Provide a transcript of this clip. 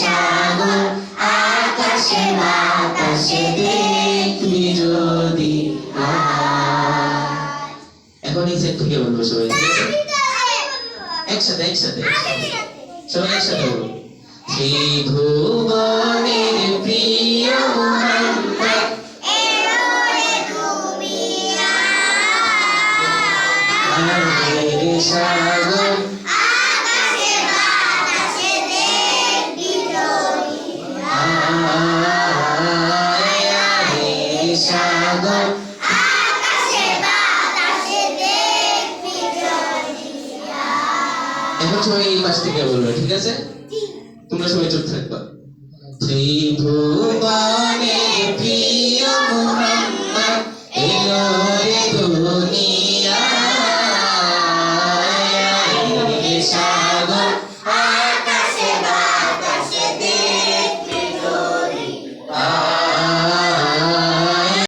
সাগর আকাশে বাতাসে দেখবি যদি এখন এই সেট থেকে বলবো সবাই একসাথে একসাথে সবাই একসাথে বলবো সেই ভুবনের প্রিয় মোহাম্মদ সাগর সাগর এখন সবাই এই পাশ থেকে বলবে ঠিক আছে তোমরা সবাই চুপ থাকবা সেই ভুবনের প্রিয় মোহাম্মদ